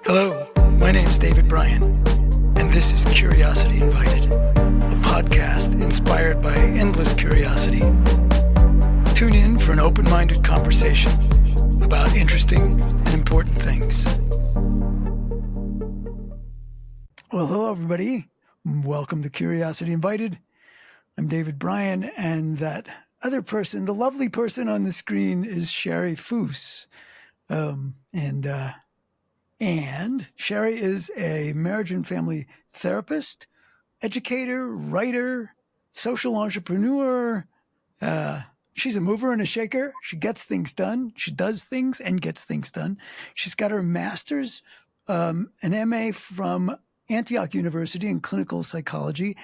Hello, my name is David Bryan, and this is Curiosity Invited, a podcast inspired by endless curiosity. Tune in for an open-minded conversation about interesting and important things. Well, hello, everybody. Welcome to Curiosity Invited. I'm David Bryan, and that other person, the lovely person on the screen, is Shari Foos. And Shari is a marriage and family therapist, educator, writer, social entrepreneur. She's a mover and a shaker. She gets things done. She does things and gets things done. She's got her master's, an MA from Antioch University in clinical psychology.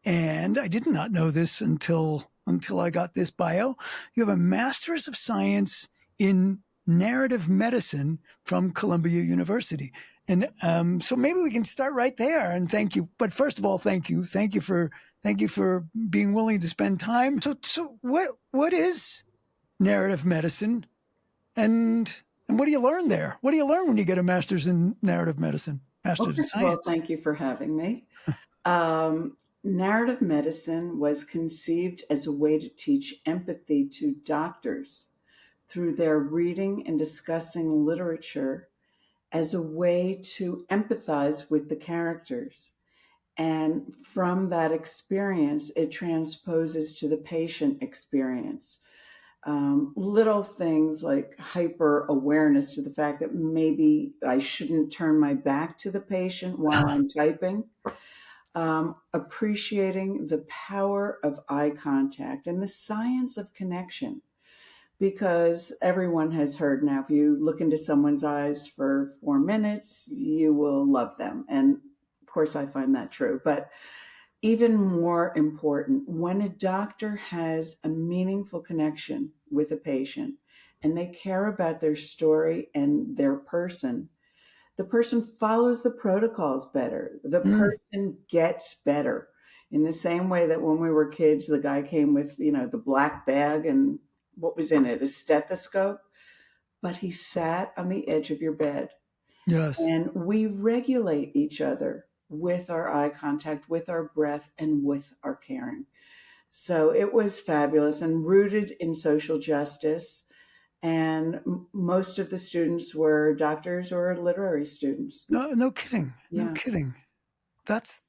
And I did not know this until I got this bio. You have a master's of science in narrative medicine from Columbia University. And so maybe we can start right there. And thank you. But first of all, thank you. Thank you for being willing to spend time. So what is narrative medicine, and what do you learn there? What do you learn when you get a master's in narrative medicine, master's of First of all, science? thank you for having me. Narrative medicine was conceived as a way to teach empathy to doctors through their reading and discussing literature as a way to empathize with the characters. And from that experience, it transposes to the patient experience. Little things like hyper awareness to the fact that maybe I shouldn't turn my back to the patient while I'm typing. Appreciating the power of eye contact and the science of connection. Because everyone has heard now, if you look into someone's eyes for 4 minutes, you will love them. And of course, I find that true. But even more important, when a doctor has a meaningful connection with a patient and they care about their story and their person, the person follows the protocols better. The person gets better. In the same way that when we were kids, the guy came with, the black bag and what was in it? A stethoscope. But he sat on the edge of your bed. Yes. And we regulate each other with our eye contact, with our breath, and with our caring. So it was fabulous and rooted in social justice. And most of the students were doctors or literary students. No kidding. Yeah. No kidding. That's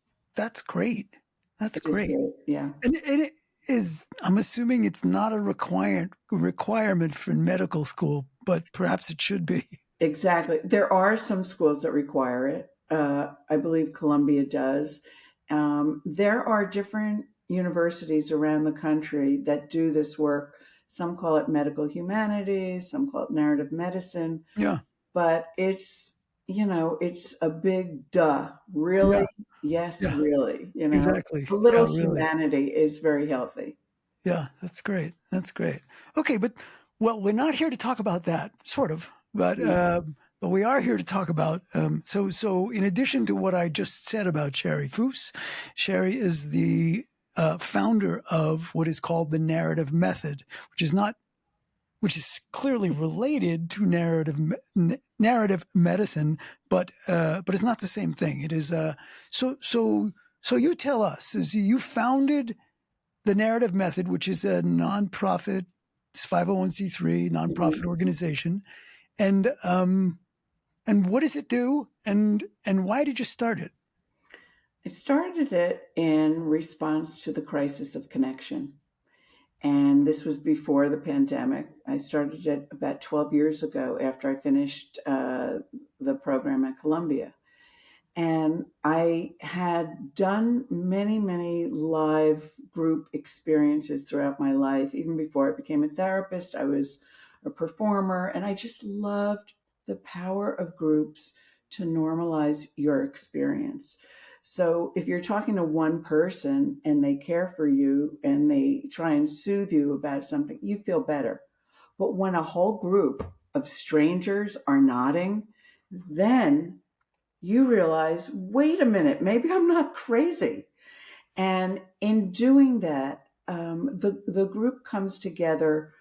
great. That's It is great. great. Yeah. And it is, I'm assuming it's not a requirement for medical school, but perhaps it should be. Exactly. There are some schools that require it. I believe Columbia does. There are different universities around the country that do this work. Some call it medical humanities, some call it narrative medicine. Yeah. But it's a big duh. Really? Yeah. Yes, Yeah. really. Exactly. A little Yeah, really. humanity is very healthy. Yeah, that's great. That's great. Okay, but we're not here to talk about that, sort of, but we are here to talk about. So in addition to what I just said about Shari Foos, Shari is the founder of what is called the narrative method, which is clearly related to narrative medicine, but it's not the same thing. It is so you tell us, is you founded the narrative method, which is a nonprofit, it's 501c3 nonprofit organization, and what does it do, and why did you start it? I started it in response to the crisis of connection. And this was before the pandemic. I started it about 12 years ago after I finished the program at Columbia. And I had done many, many live group experiences throughout my life. Even before I became a therapist, I was a performer. And I just loved the power of groups to normalize your experience. So if you're talking to one person and they care for you and they try and soothe you about something, you feel better. But when a whole group of strangers are nodding, then you realize, wait a minute, maybe I'm not crazy. And in doing that, the group comes together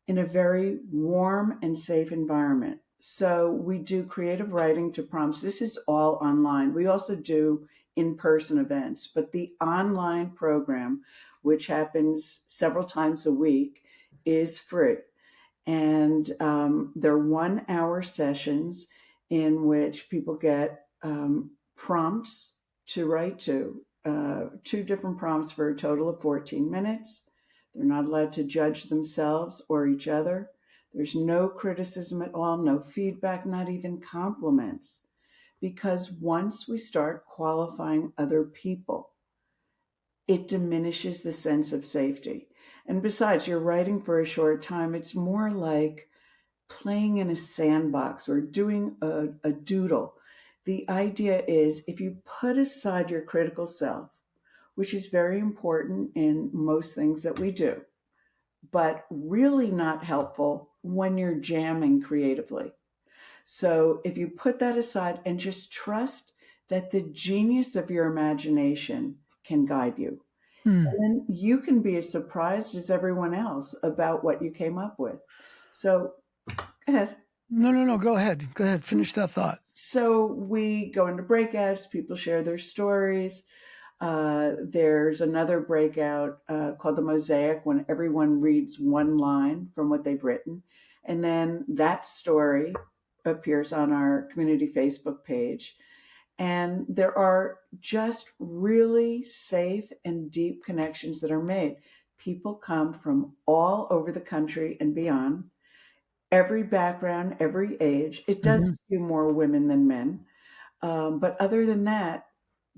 in a very warm and safe environment. So we do creative writing to prompts. This is all online. We also do in-person events, but the online program, which happens several times a week, is free. And they're 1 hour sessions in which people get prompts to write to, two different prompts for a total of 14 minutes. They're not allowed to judge themselves or each other. There's no criticism at all, no feedback, not even compliments. Because once we start qualifying other people, it diminishes the sense of safety. And besides, you're writing for a short time. It's more like playing in a sandbox or doing a doodle. The idea is if you put aside your critical self, which is very important in most things that we do, but really not helpful when you're jamming creatively. So if you put that aside and just trust that the genius of your imagination can guide you, Hmm. and then you can be as surprised as everyone else about what you came up with. So go ahead. No, no, no. Go ahead. Go ahead. Finish that thought. So we go into breakouts, people share their stories. There's another breakout called the Mosaic when everyone reads one line from what they've written. And then that story appears on our community Facebook page. And there are just really safe and deep connections that are made. People come from all over the country and beyond, every background, every age. It does Hmm. skew more women than men. But other than that,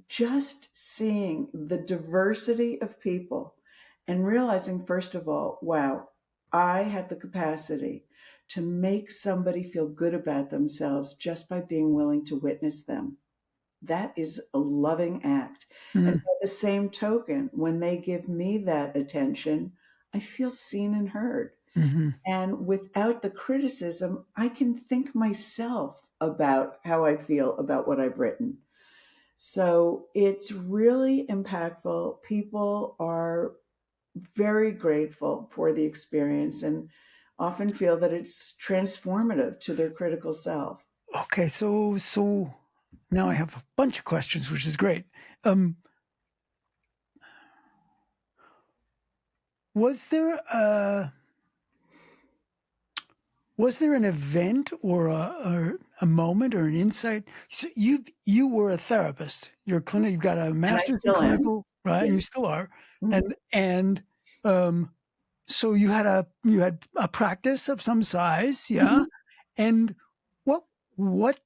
just seeing the diversity of people and realizing, first of all, wow, I have the capacity to make somebody feel good about themselves just by being willing to witness them. That is a loving act. And Hmm. by the same token, when they give me that attention, I feel seen and heard. Hmm. And without the criticism, I can think myself about how I feel about what I've written. So it's really impactful. People are very grateful for the experience and often feel that it's transformative to their critical self. Okay, so now I have a bunch of questions, which is great. Um, was there a was there an event or a moment or an insight? So you were a therapist. You've got a And I master's in still am. clinical, right? And Yeah. you still are. Mhm. And um, so you had a practice of some size, yeah. Mhm. And what what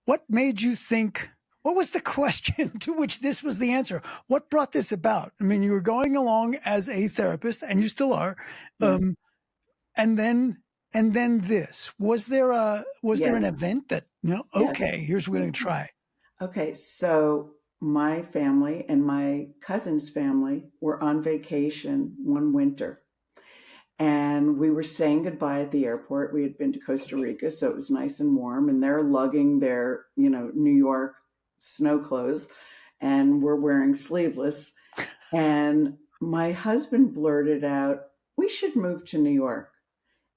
what made you think? What was the question to which this was the answer? What brought this about? I mean, you were going along as a therapist, and you still are. Yes. Um, and then this was there an Yes. event that Yes. okay, here's what we're going to try. Okay. So my family and my cousin's family were on vacation one winter. And we were saying goodbye at the airport. We had been to Costa Rica, so it was nice and warm. And they're lugging their, New York snow clothes, and we're wearing sleeveless. And my husband blurted out, "We should move to New York."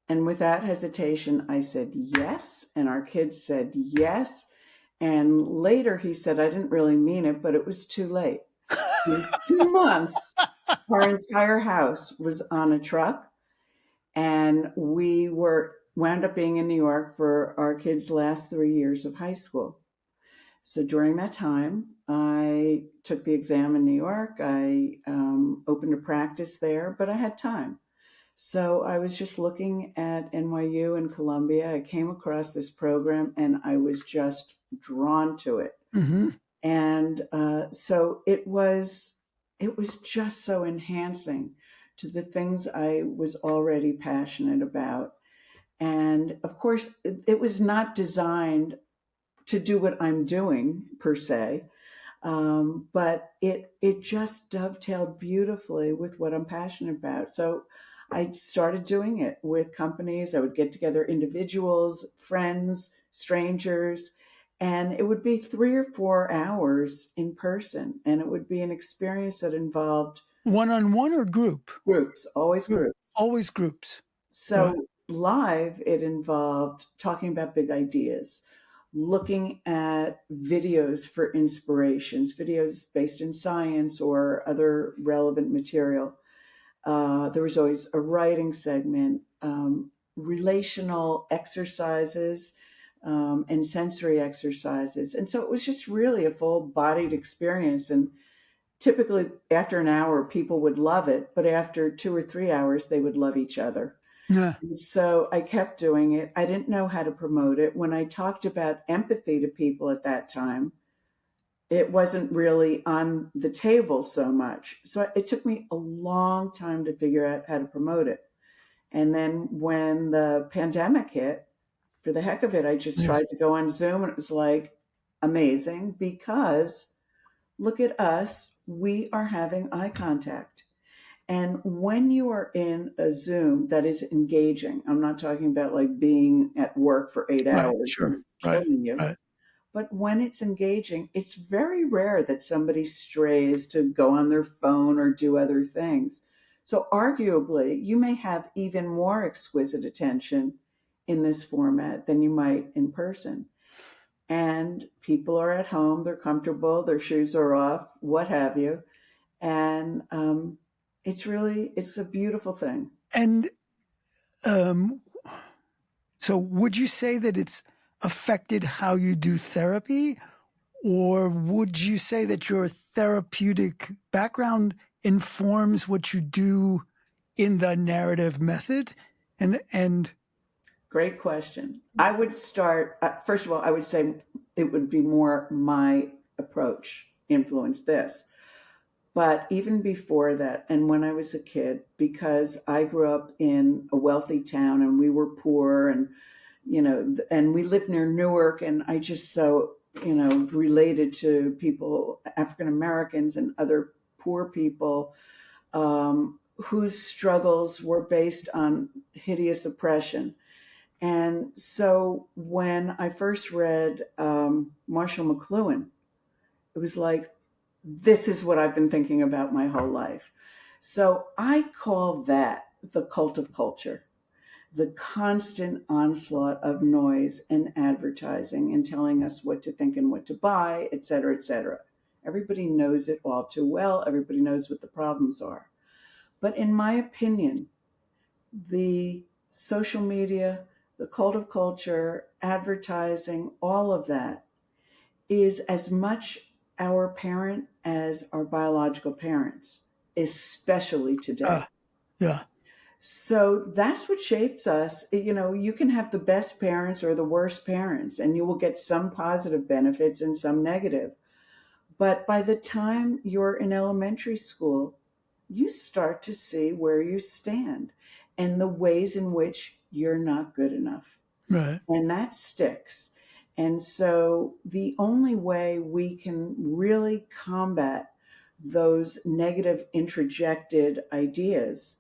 And without hesitation, I said yes. And our kids said yes. And later he said, "I didn't really mean it, but it was too late." In 2 months, our entire house was on a truck, and we were wound up being in New York for our kids' last 3 years of high school. So during that time, I took the exam in New York. I opened a practice there, but I had time. So I was just looking at NYU and Columbia. I came across this program and I was just drawn to it. Hmm. And so it was just so enhancing to the things I was already passionate about. And of course, it was not designed to do what I'm doing per se, but it just dovetailed beautifully with what I'm passionate about. So I started doing it with companies. I would get together individuals, friends, strangers, and it would be 3 or 4 hours in person, and it would be an experience that involved One on one or group? groups, always Group, groups. always groups, So right? live, it involved talking about big ideas, looking at videos for inspirations, videos based in science or other relevant material. There was always a writing segment, relational exercises, and sensory exercises. And so it was just really a full bodied experience. And typically, after an hour, people would love it, but after 2 or 3 hours, they would love each other. Yeah. And so I kept doing it. I didn't know how to promote it. When I talked about empathy to people at that time, it wasn't really on the table so much. So it took me a long time to figure out how to promote it. And then when the pandemic hit, for the heck of it, I just Yes. tried to go on Zoom, and it was like amazing because look at us, we are having eye contact. And when you are in a Zoom that is engaging, I'm not talking about like being at work for eight Right. hours and Sure. it's Right. killing you. Right. But when it's engaging, it's very rare that somebody strays to go on their phone or do other things. So, arguably, you may have even more exquisite attention in this format than you might in person. And people are at home, they're comfortable, their shoes are off, what have you. And it's a beautiful thing. And um, so, would you say that it's affected how you do therapy, or would you say that your therapeutic background informs what you do in the narrative method? And Great question. I would start, first of all, I would say it would be more my approach influenced this. But even before that, and when I was a kid, because I grew up in a wealthy town and we were poor and, and we lived near Newark, and I just so, related to people, African Americans and other poor people whose struggles were based on hideous oppression. And so when I first read Marshall McLuhan, it was like, this is what I've been thinking about my whole life. So I call that the cult of culture, the constant onslaught of noise and advertising and telling us what to think and what to buy, et cetera, et cetera. Everybody knows it all too well. Everybody knows what the problems are. But in my opinion, the social media, the cult of culture, advertising, all of that is as much our parent as our biological parents, especially today. yeah, So that's what shapes us. You can have the best parents or the worst parents, and you will get some positive benefits and some negative. But by the time you're in elementary school, you start to see where you stand and the ways in which you're not good enough. right. And that sticks. And so the only way we can really combat those negative introjected ideas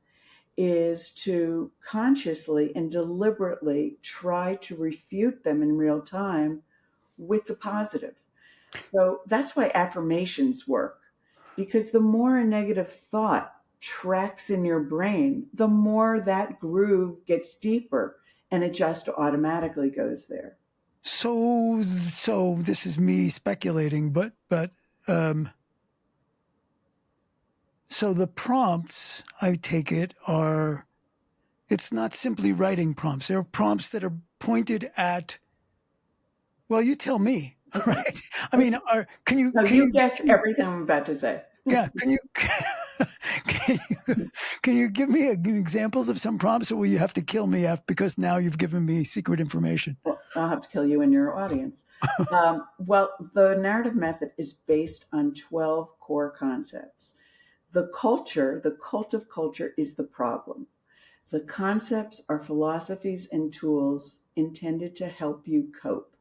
is to consciously and deliberately try to refute them in real time with the positive. So that's why affirmations work, because the more a negative thought tracks in your brain, the more that groove gets deeper and it just automatically goes there. So this is me speculating, but um, so the prompts, I take it, are, it's not simply writing prompts. They're prompts that are pointed at, well, you tell me, Okay. right? I mean, Okay. No, you guess can you, everything I'm about to say. yeah, can can you give me examples of some prompts, or will you have to kill me because now you've given me secret information? Well, I'll have to kill you and your audience. Well, the narrative method is based on 12 core concepts. The cult of culture is the problem. The concepts are philosophies and tools intended to help you cope.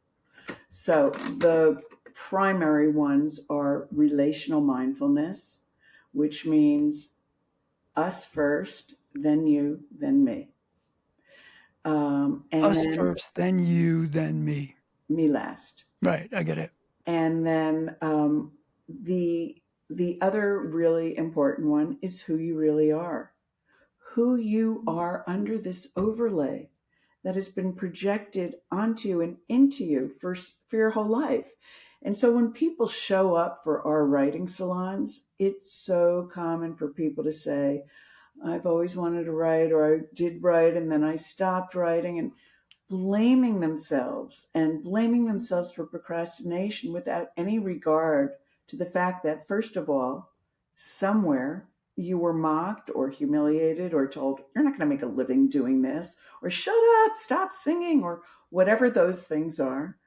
So the primary ones are relational mindfulness, which means us first, then you, then me. And Us then first, then you, then me. me last. Right, I get it. And then the other really important one is who you really are. Who you are under this overlay. that has been projected onto you and into you for your whole life. And so when people show up for our writing salons, it's so common for people to say, I've always wanted to write, or I did write and then I stopped writing, and blaming themselves for procrastination without any regard to the fact that, first of all, somewhere you were mocked or humiliated or told, you're not going to make a living doing this, or shut up, stop singing, or whatever those things are.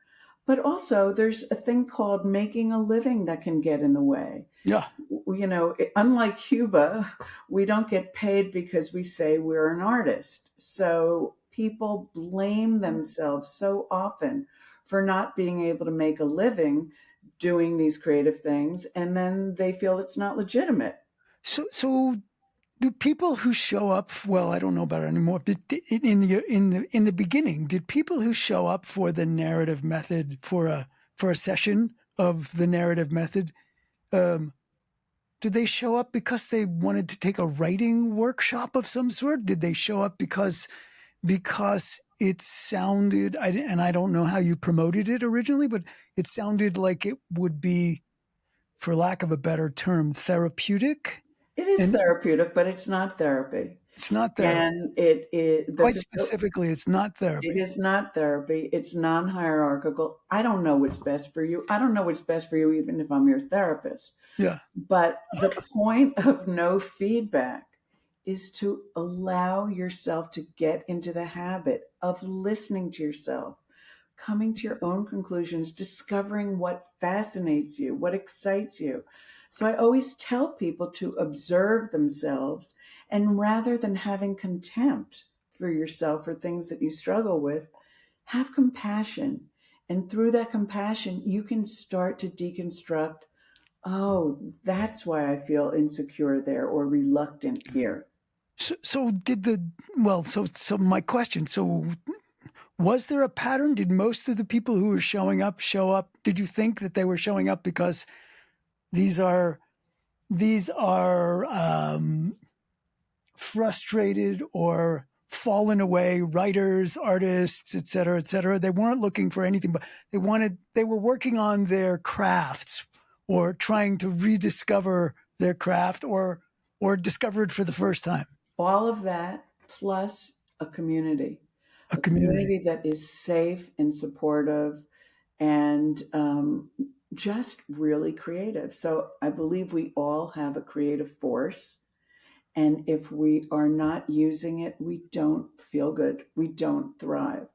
But also, there's a thing called making a living that can get in the way. Yeah. Unlike Cuba, we don't get paid because we say we're an artist. So people blame themselves so often for not being able to make a living doing these creative things, and then they feel it's not legitimate. So do people who show up, well, I don't know about it anymore, but in the beginning, did people who show up for the narrative method, for a session of the narrative method, um, did they show up because they wanted to take a writing workshop of some sort? Did they show up because it sounded, and I don't know how you promoted it originally, but it sounded like it would be, for lack of a better term, therapeutic? It is And therapeutic, but it's not therapy. it's not therapy. And the Quite specifically, it's not it therapy. is not therapy. It's non-hierarchical. I don't know what's best for you. I don't know what's best for you, even if I'm your therapist. Yeah. But the point of no feedback is to allow yourself to get into the habit of listening to yourself, coming to your own conclusions, discovering what fascinates you, what excites you. So I always tell people to observe themselves, and rather than having contempt for yourself or things that you struggle with, have compassion. And through that compassion, you can start to deconstruct, oh, that's why I feel insecure there or reluctant here. So did the, well, so my question, so was there a pattern? Did most of the people who were showing up show up? Did you think that they were showing up because these are frustrated or fallen away writers, artists, et cetera, et cetera? They weren't looking for anything, but they were working on their crafts or trying to rediscover their craft, or discover it for the first time. All of that plus A a community. community that is safe and supportive and just really creative. So I believe we all have a creative force. And if we are not using it, we don't feel good. We don't thrive.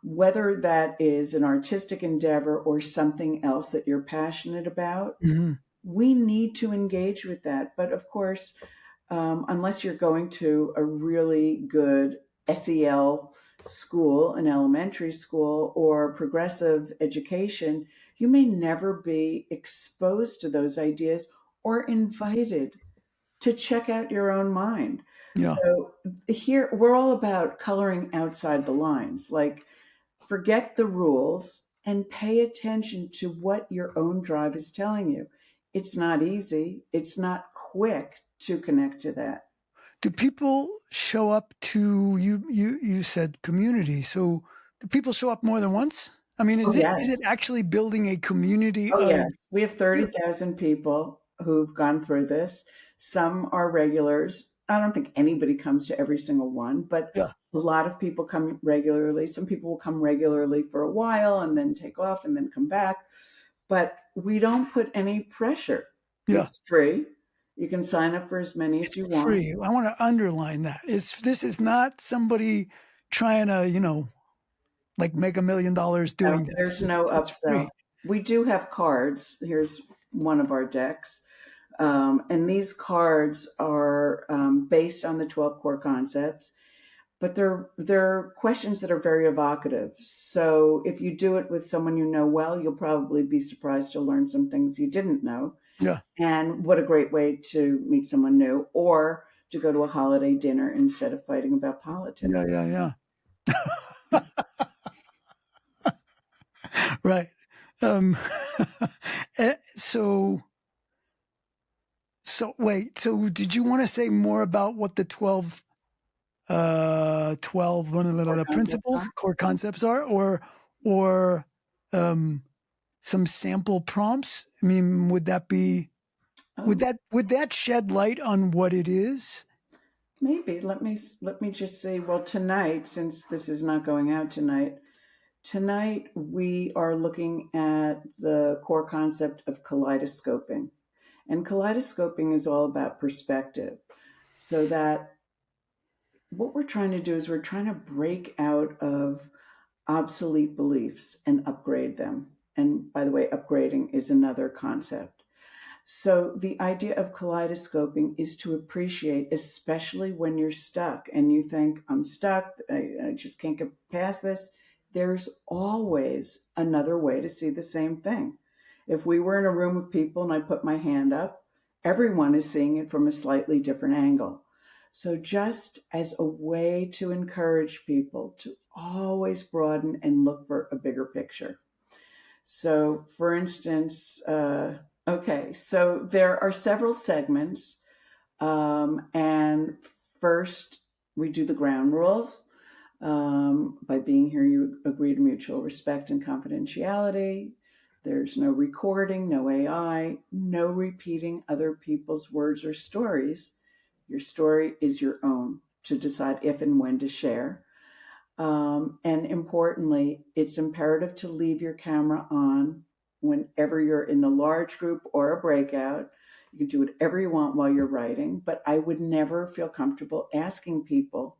Whether that is an artistic endeavor or something else that you're passionate about, Mm-hmm. we need to engage with that. But of course, unless you're going to a really good SEL school, an elementary school, or progressive education, you may never be exposed to those ideas or invited to check out your own mind. Yeah. So here we're all about coloring outside the lines. Like, forget the rules and pay attention to what your own drive is telling you. It's not easy, it's not quick to connect to that. Do people show up to you? You said community. So do people show up more than once? I mean, Oh, is it yes. actually building a community Oh, of? yes. We have 30,000 people who've gone through this. Some are regulars. I don't think anybody comes to every single one, but Yeah. a lot of people come regularly. Some people will come regularly for a while and then take off and then come back. But we don't put any pressure. Yeah. It's free. You can sign up for as many as It's you want. free. I want to underline that. This is not somebody trying to, like make $1 million No, doing this. there's no It's upsell. free. We do have cards. Here's one of our decks. And these cards are based on the 12 core concepts, but they're questions that are very evocative. So if you do it with someone you know well, you'll probably be surprised to learn some things you didn't know. Yeah. And what a great way to meet someone new, or to go to a holiday dinner instead of fighting about Yeah. politics. Yeah. Yeah. Right. Um, so wait. So did you want to say more about what the 12 12 one of Core the concepts principles, are? core concepts are, or um, some sample prompts? I mean, would that be Oh, would that shed light on what it is? maybe. Let me just say, well, tonight, since this is not going out tonight we are looking at the core concept of kaleidoscoping. And kaleidoscoping is all about perspective. So that what we're trying to do is we're trying to break out of obsolete beliefs and upgrade them. And by the way, upgrading is another concept. So, the idea of kaleidoscoping is to appreciate, especially when you're stuck and you think, I'm stuck, I just can't get past this. There's always another way to see the same thing. If we were in a room of people and I put my hand up, everyone is seeing it from a slightly different angle. So, just as a way to encourage people to always broaden and look for a bigger picture. So, for instance, okay, so there are several segments. And first, we do the ground rules. By being here, you agree to mutual respect and confidentiality. There's no recording, no AI, no repeating other people's words or stories. Your story is your own to decide if and when to share. And importantly, it's imperative to leave your camera on whenever you're in the large group or a breakout. You can do whatever you want while you're writing, but I would never feel comfortable asking people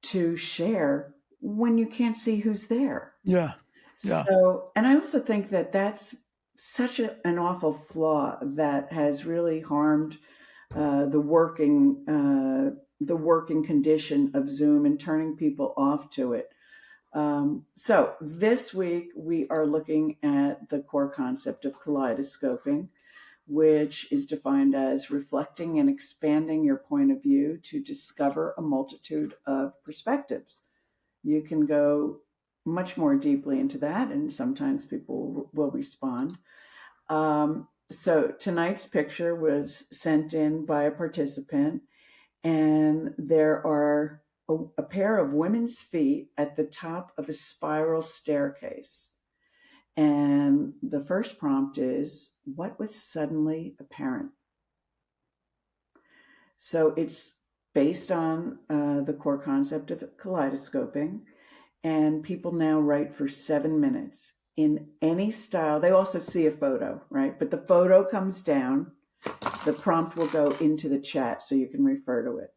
to share when you can't see who's there. Yeah, yeah. So, and I also think that that's such an awful flaw that has really harmed uh, the working the working condition of Zoom and turning people off to it. So this week we are looking at the core concept of kaleidoscoping, which is defined as reflecting and expanding your point of view to discover a multitude of perspectives. You can go much more deeply into that, and sometimes people will respond. So tonight's picture was sent in by a participant, and there are a pair of women's feet at the top of a spiral staircase. And the first prompt is, what was suddenly apparent? So it's based on the core concept of kaleidoscoping, and people now write for 7 minutes in any style. They also see a photo, right? But the photo comes down, the prompt will go into the chat so you can refer to it.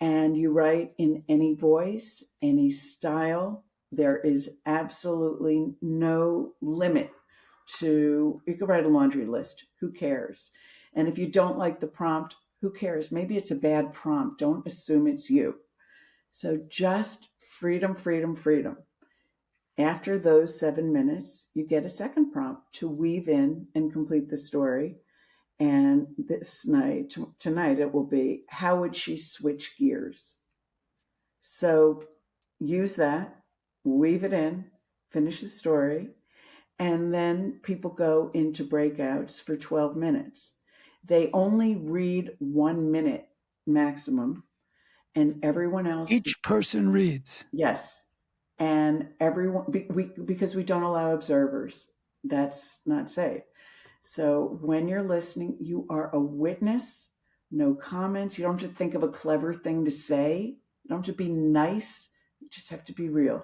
And you write in any voice, any style. There is absolutely no limit to, you can write a laundry list. Who cares? And if you don't like the prompt, who cares? Maybe it's a bad prompt. Don't assume it's you. So just freedom, freedom, freedom. After those 7 minutes, you get a second prompt to weave in and complete the story. And this night, tonight, it will be, how would she switch gears? So use that, weave it in, finish the story, and then people go into breakouts for 12 minutes. They only read 1 minute maximum, and everyone else, Each person reads. yes, and everyone, because we don't allow observers. That's not safe. So when you're listening, you are a witness, no comments. You don't have to think of a clever thing to say. You don't have to be nice. You just have to be real.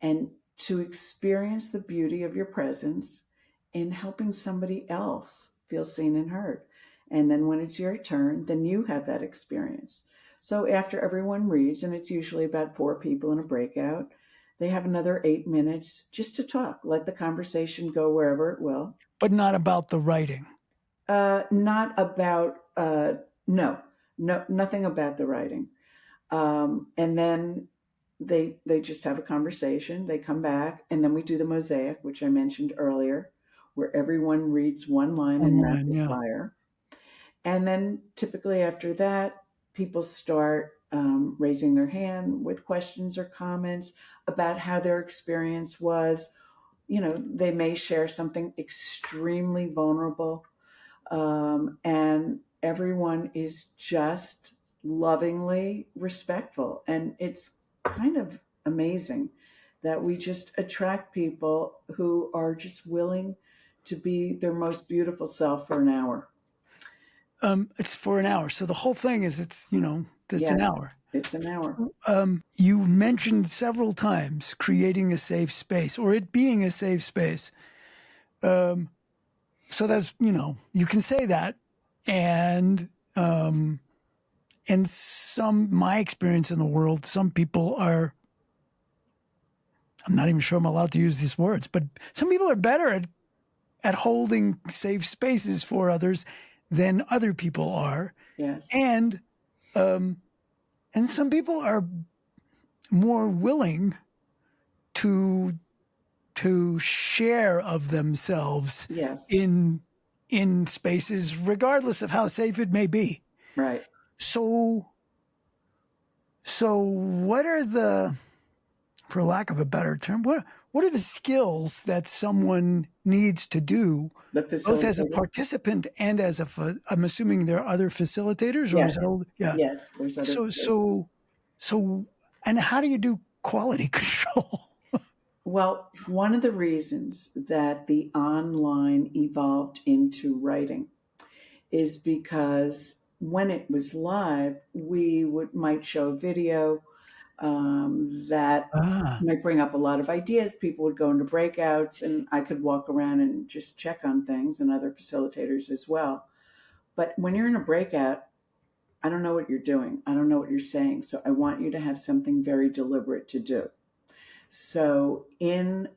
And to experience the beauty of your presence in helping somebody else feel seen and heard. And then when it's your turn, then you have that experience. So after everyone reads, and it's usually about 4 people in a breakout, they have another 8 minutes just to talk. Let the conversation go wherever it will. But not about the writing. Not about no, no, nothing about the writing. And then they just have a conversation. They come back, and then we do the mosaic, which I mentioned earlier, where everyone reads one line in Online, rapid yeah. fire. And then typically after that, people start raising their hand with questions or comments about how their experience was. You know, they may share something extremely vulnerable, and everyone is just lovingly respectful. And it's kind of amazing that we just attract people who are just willing to be their most beautiful self for an hour. It's for an hour. So the whole thing is it's an Yes, hour. it's an hour. You mentioned several times creating a safe space or it being a safe space. So that's you can say that, and in my experience in the world, some people are. I'm not even sure I'm allowed to use these words, but some people are better at holding safe spaces for others than other people are, Yes. and um, and some people are more willing to share of themselves Yes. in spaces, regardless of how safe it may be. Right. So what are the, for lack of a better term, what are the skills that someone needs to do, The both as a facilitator. participant and as I'm assuming there are other facilitators, or is it Yes. all, yeah. Yes. There's other. So, and how do you do quality control? Well, one of the reasons that the online evolved into writing is because when it was live, we might show a video that Ah, might bring up a lot of ideas. People would go into breakouts, and I could walk around and just check on things, and other facilitators as well. But when you're in a breakout, I don't know what you're doing. I don't know what you're saying. So I want you to have something very deliberate to do. So in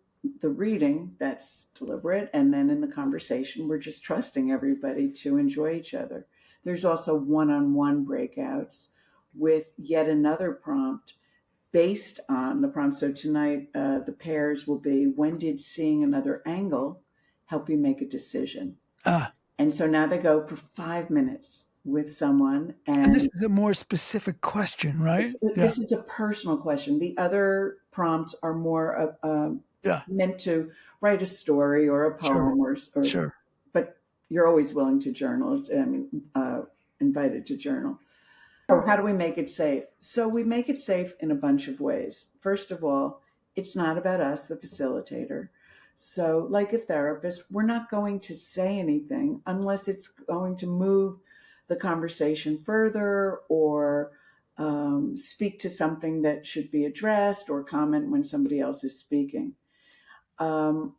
the reading, that's deliberate. And then in the conversation, we're just trusting everybody to enjoy each other. There's also one on one breakouts with yet another prompt based on the prompt. So tonight, the pairs will be, when did seeing another angle help you make a decision? ah, And so now they go for 5 minutes with someone, and this and is a more specific question, right? Yeah, this is a personal question. The other prompts are more yeah, meant to write a story or a sure, poem, or sure. but you're always willing to journal. I mean, invited to journal. So how do we make it safe? So we make it safe in a bunch of ways. First of all, it's not about us, the facilitator. So, like a therapist, we're not going to say anything unless it's going to move the conversation further, or speak to something that should be addressed, or comment when somebody else is speaking. Um,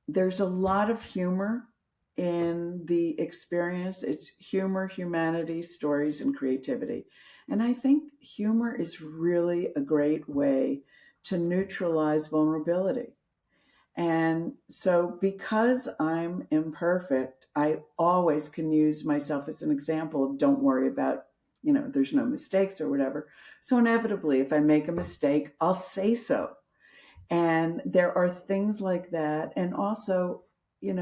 there's a lot of humor in the experience. It's humor, humanity, stories, and creativity. And I think humor is really a great way to neutralize vulnerability. And so, because I'm imperfect, I always can use myself as an example of, don't worry about, there's no mistakes or whatever. So, inevitably, if I make a mistake, I'll say so. And there are things like that. And also, I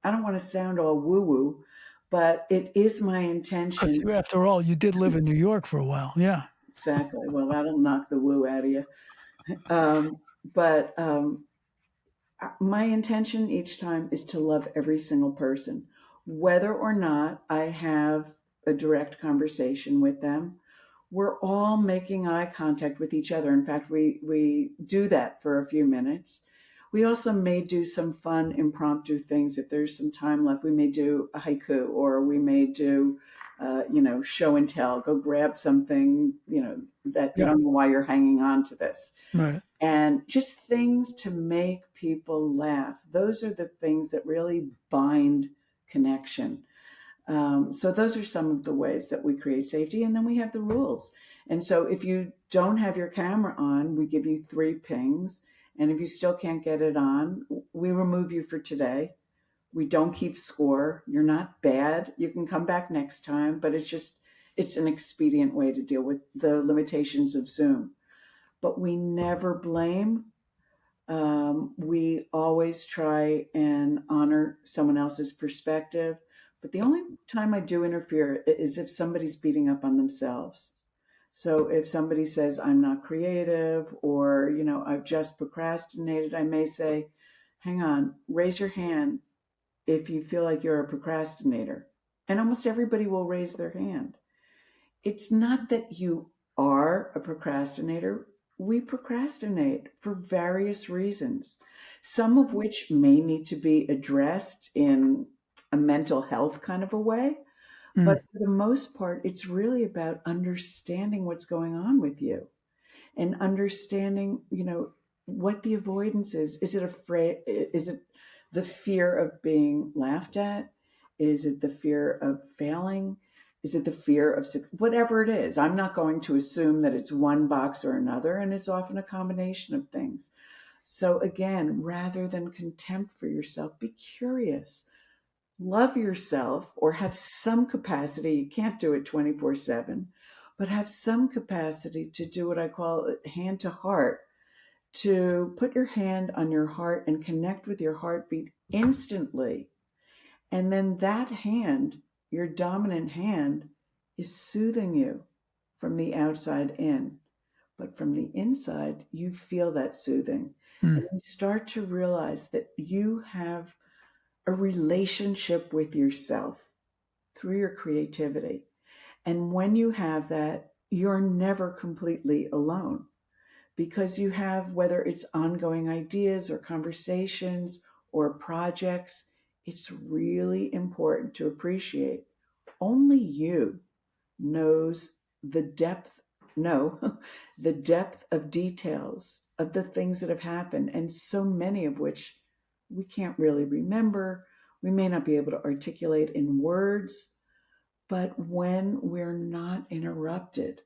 don't want to sound all woo woo, but it is my Because intention. after all, you did live in New York for a while. Yeah. Exactly. Well, that'll knock the woo out of you. But my intention each time is to love every single person, whether or not I have a direct conversation with them. We're all making eye contact with each other. In fact, we do that for a few minutes. We also may do some fun impromptu things. If there's some time left, we may do a haiku, or we may do, show and tell. Go grab something, that you Yeah. don't know why you're hanging on to this, Right. and just things to make people laugh. Those are the things that really bind connection. So those are some of the ways that we create safety. And then we have the rules. And so if you don't have your camera on, we give you 3 pings. And if you still can't get it on, we remove you for today. We don't keep score. You're not bad. You can come back next time, but it's an expedient way to deal with the limitations of Zoom. But we never blame. We always try and honor someone else's perspective. But the only time I do interfere is if somebody's beating up on themselves. So if somebody says, I'm not creative, or, I've just procrastinated, I may say, hang on, raise your hand if you feel like you're a procrastinator. And almost everybody will raise their hand. It's not that you are a procrastinator. We procrastinate for various reasons, some of which may need to be addressed in a mental health kind of a way. Mm, But for the most part, it's really about understanding what's going on with you and understanding, what the avoidance is. Is it afraid? Is it the fear of being laughed at? Is it the fear of failing? Is it the fear of whatever it is? I'm not going to assume that it's one box or another, and it's often a combination of things. So again, rather than contempt for yourself, be curious, love yourself, or have some capacity. You can't do it 24/7, but have some capacity to do what I call hand to heart, to put your hand on your heart and connect with your heartbeat instantly. And then that hand, your dominant hand, is soothing you from the outside in. But from the inside, you feel that soothing. And mm, you start to realize that you have a relationship with yourself through your creativity. And when you have that, you're never completely alone because you have, whether it's ongoing ideas or conversations or projects, it's really important to appreciate only you knows the depth, no, the depth of details of the things that have happened, and so many of which we can't really remember. We may not be able to articulate in words, but when we're not interrupted,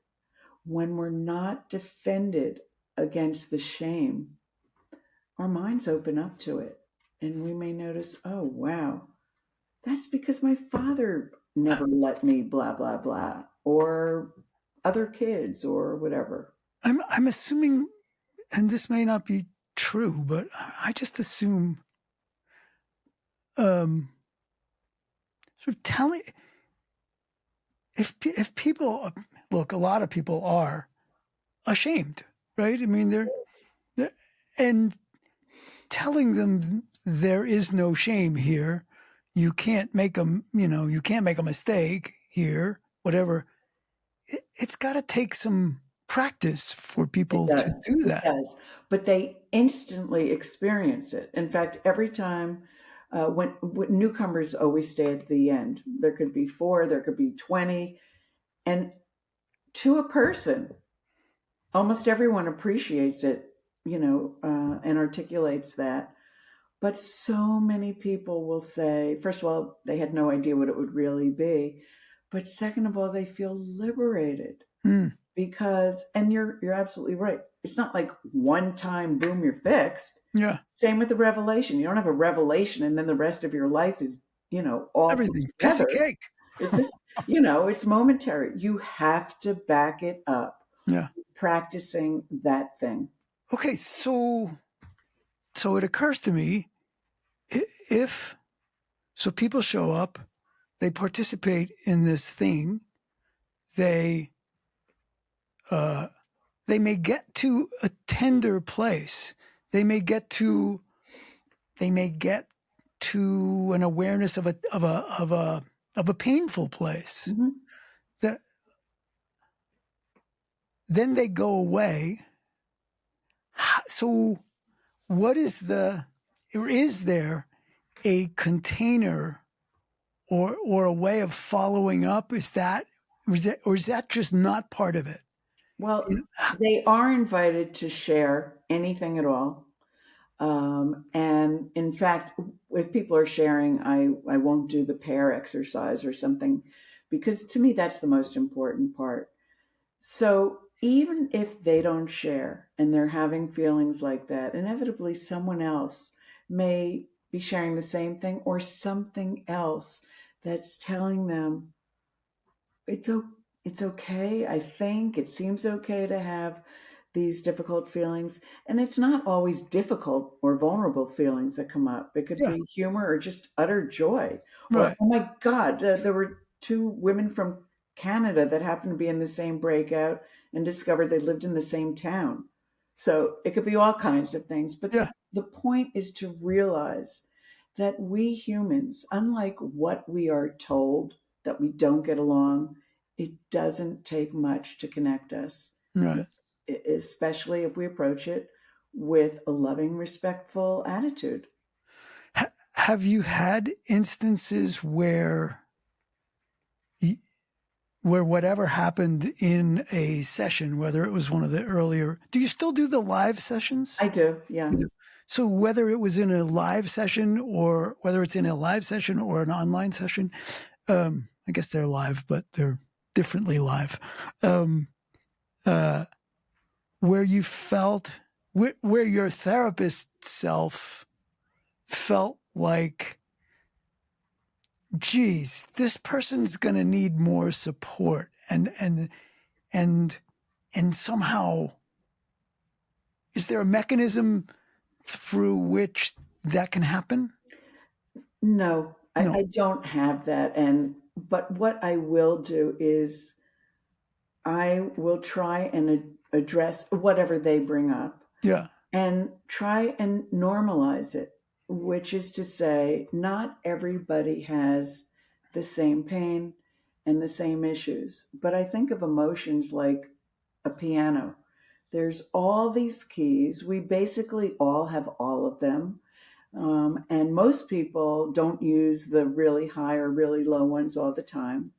when we're not defended against the shame, our minds open up to it. And we may notice, oh, wow, that's because my father never let me, blah, blah, blah, or other kids or whatever. I'm assuming, and this may not be true, but I just assume um, sort of telling if people look, a lot of people are ashamed, right? I mean, they're and telling them there is no shame here. You can't make them, you can't make a mistake here, whatever. It's got to take some practice for It people to does. do It that. does. But they instantly experience it. In fact, every time when newcomers always stay at the end, there could be four, there could be 20. And to a person, almost everyone appreciates it, and articulates that. But so many people will say, first of all, they had no idea what it would really be. But second of all, they feel liberated Mm, because, and you're absolutely right. It's not like one time, boom, you're fixed. yeah, Same with the revelation. You don't have a revelation and then the rest of your life is, all put everything piece of together. cake. It's just, it's momentary. You have to back it up, Yeah. practicing that thing. Okay, so it occurs to me, if so people show up, they participate in this thing, they uh, they may get to a tender place. They may get to they may get to an awareness of a painful place. Hmm. That then they go away. So what is the or is there a container or a way of following up? Or is that just not part of it? You Well, know, they are invited to share anything at all. And in fact, if people are sharing, I won't do the pair exercise or something because to me, that's the most important part. So even if they don't share and they're having feelings like that, inevitably someone else may be sharing the same thing or something else that's telling them it's it's okay. I think it seems okay to have these difficult feelings, and it's not always difficult or vulnerable feelings that come up. It could yeah, be humor or just utter joy, or right. oh my God, there were two women from Canada that happened to be in the same breakout and discovered they lived in the same town. So it could be all kinds of things. But Yeah, the point is to realize that we humans, unlike what we are told, that we don't get along It doesn't take much to connect us, Right. especially if we approach it with a loving, respectful attitude. Have you had instances where whatever happened in a session, whether it was one of the earlier, do you still do the live sessions? I do, yeah. You do. So whether it was in a live session or whether it's in a live session or an online session, I guess they're live, but they're differently live. Um, uh, where you felt, where your therapist self felt like, geez, this person's going to need more support, and and somehow, is there a mechanism through which that can happen? No, No. I don't have that. And but what I will do is I will try and address whatever they bring up Yeah. and try and normalize it, which is to say, not everybody has the same pain and the same issues. But I think of emotions like a piano. There's all these keys. We basically all have all of them. And most people don't use the really high or really low ones all the time.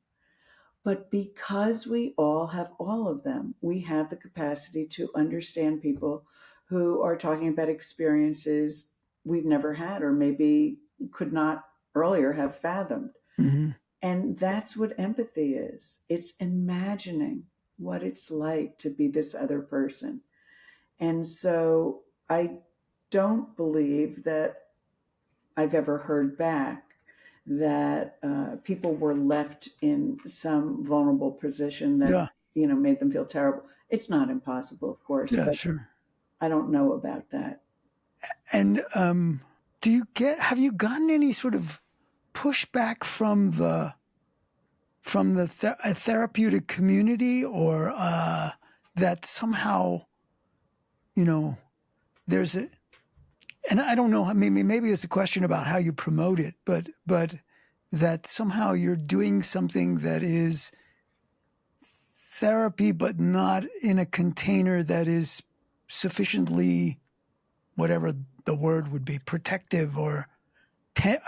But because we all have all of them, we have the capacity to understand people who are talking about experiences we've never had or maybe could not earlier have fathomed. Mm-hmm. And that's what empathy is, it's imagining what it's like to be this other person. And so I don't believe that I've ever heard back that people were left in some vulnerable position that Yeah. made them feel terrible. It's not impossible, of course, Yeah. but Sure. I don't know about that. And have you gotten any sort of pushback from a therapeutic community, or that somehow, you know, there's a, and I don't know, maybe it's a question about how you promote it, but that somehow you're doing something that is therapy, but not in a container that is sufficiently, whatever the word would be, protective, or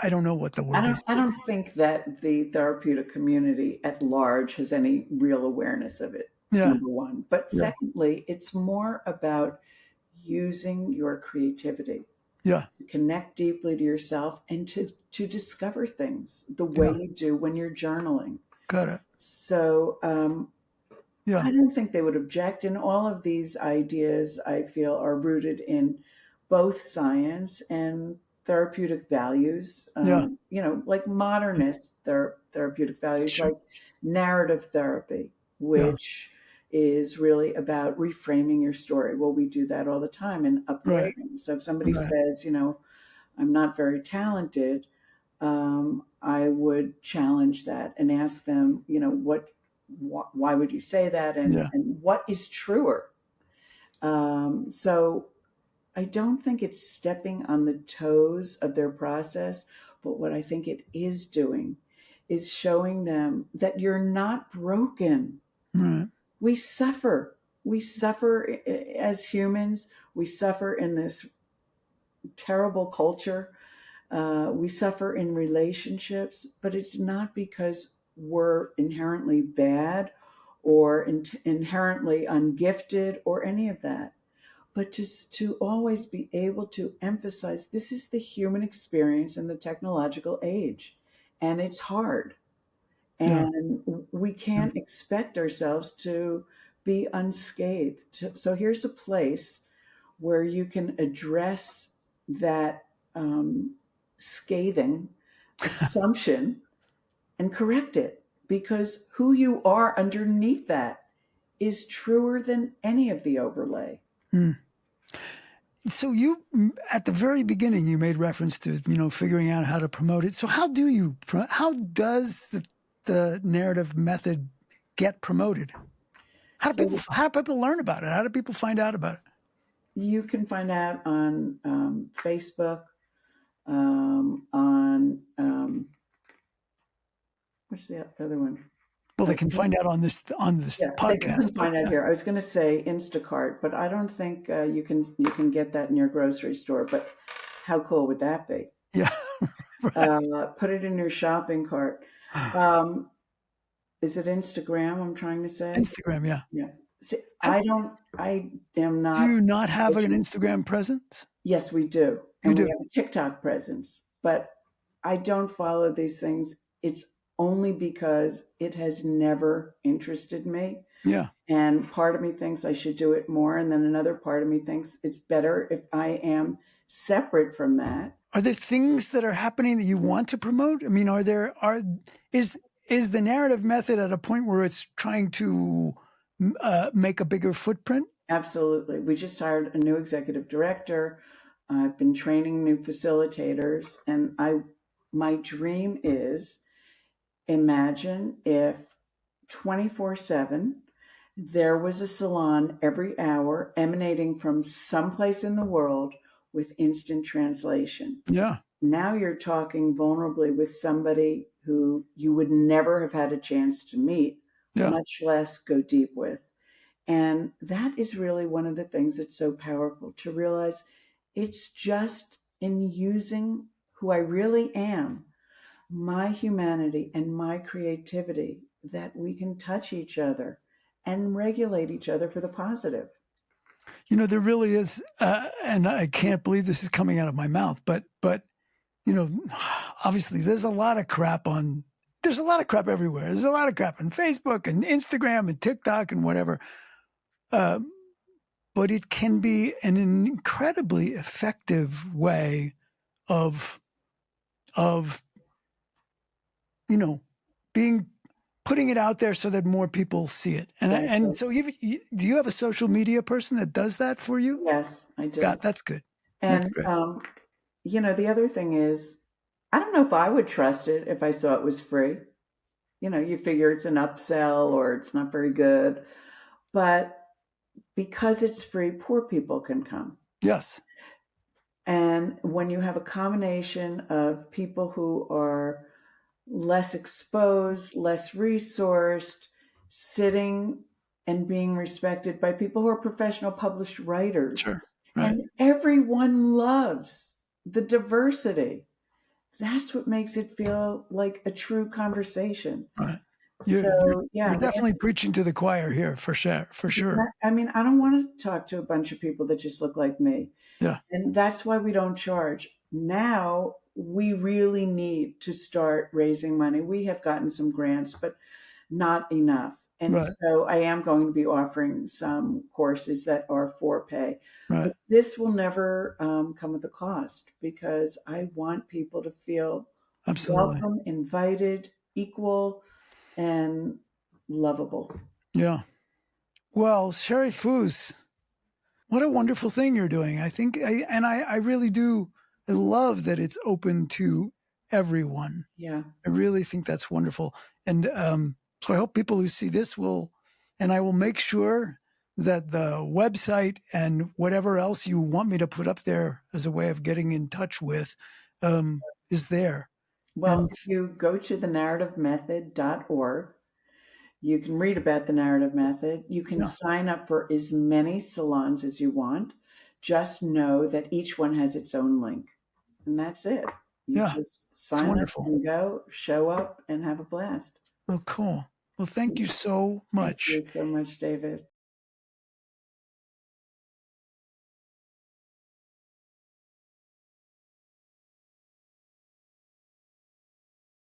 I don't know what the I word don't is. I don't think that the therapeutic community at large has any real awareness of it, Yeah. number one. But Yeah. secondly, it's more about using your creativity Yeah. to connect deeply to yourself and to discover things the way Yeah. you do when you're journaling. Got it. So Yeah. I don't think they would object. And all of these ideas, I feel, are rooted in both science and therapeutic values. Yeah. Like modernist therapeutic values, Sure. like narrative therapy, Yeah. which is really about reframing your story. Well, we do that all the time in Right. upgrading. So if somebody Right. says, I'm not very talented, I would challenge that and ask them, why would you say that, Yeah. and what is truer? So I don't think it's stepping on the toes of their process, but what I think it is doing is showing them that you're not broken. Right. We suffer. We suffer as humans. We suffer in this terrible culture. We suffer in relationships, but it's not because we're inherently bad or inherently ungifted or any of that, but just to always be able to emphasize this is the human experience in the technological age, and it's hard. Yeah. And we Yeah. can't expect ourselves to be unscathed. So here's a place where you can address that scathing assumption and correct it, because who you are underneath that is truer than any of the overlay. Mm. So at the very beginning, you made reference to, figuring out how to promote it. So how does the narrative method get promoted? So How do people learn about it? How do people find out about it? you can find out on Facebook, on what's the other one? Well, they can Okay. find out on this Yeah, they podcast, couldn't but find out yeah. here. I was going to say Instacart, but I don't think you can get that in your grocery store. But how cool would that be? Yeah. Right. Put it in your shopping cart. Um, is it Instagram? I'm trying to say. Instagram, yeah. Yeah. See, I I don't. I am Do not you not have an social. Instagram presence? Yes, we do, You and we do? have a TikTok presence, but I don't follow these things. It's only because it has never interested me. Yeah. And part of me thinks I should do it more. And then another part of me thinks it's better if I am separate from that. Are there things that are happening that you want to promote? I mean, is is the narrative method at a point where it's trying to make a bigger footprint? Absolutely. We just hired a new executive director. I've been training new facilitators. And my dream is imagine if 24/7 there was a salon every hour emanating from someplace in the world with instant translation. Yeah. Now you're talking vulnerably with somebody who you would never have had a chance to meet, Yeah. much less go deep with. And that is really one of the things that's so powerful to realize it's just in using who I really am, my humanity and my creativity, that we can touch each other and regulate each other for the positive. There really is, and I can't believe this is coming out of my mouth, but you know, obviously there's a lot of crap everywhere. There's a lot of crap on Facebook and Instagram and TikTok and whatever. Uh, but it can be an incredibly effective way of of being putting it out there so that more people see it. And Exactly. so, do you have a social media person that does that for you? Yes, I do. God, that's good. That's And great. the other thing is, I don't know if I would trust it if I saw it was free. You figure it's an upsell or it's not very good. But because it's free, poor people can come. Yes. And when you have a combination of people who are less exposed, less resourced, sitting and being respected by people who are professional published writers, Sure. Right. and everyone loves the diversity. That's what makes it feel like a true conversation. Right. So, You're yeah, definitely preaching to the choir here for sure. For sure. I mean, I don't want to talk to a bunch of people that just look like me. Yeah. And that's why we don't charge. Now we really need to start raising money. We have gotten some grants, but not enough. And Right. so I am going to be offering some courses that are for pay. Right. But this will never come at a cost because I want people to feel Absolutely. welcome, invited, equal, and lovable. Yeah. Well, Shari Foos, what a wonderful thing you're doing. I really do. I love that it's open to everyone. Yeah. I really think that's wonderful. And so I hope people who see this and I will make sure that the website and whatever else you want me to put up there as a way of getting in touch with is there. Well, And if you go to thenarrativemethod.org, you can read about the narrative method. You can yeah, sign up for as many salons as you want. Just know that each one has its own link. And that's it. You yeah, just it's sign up wonderful. and go, show up, and have a blast. Well, cool. Well, thank you so Thank much. you so much, David.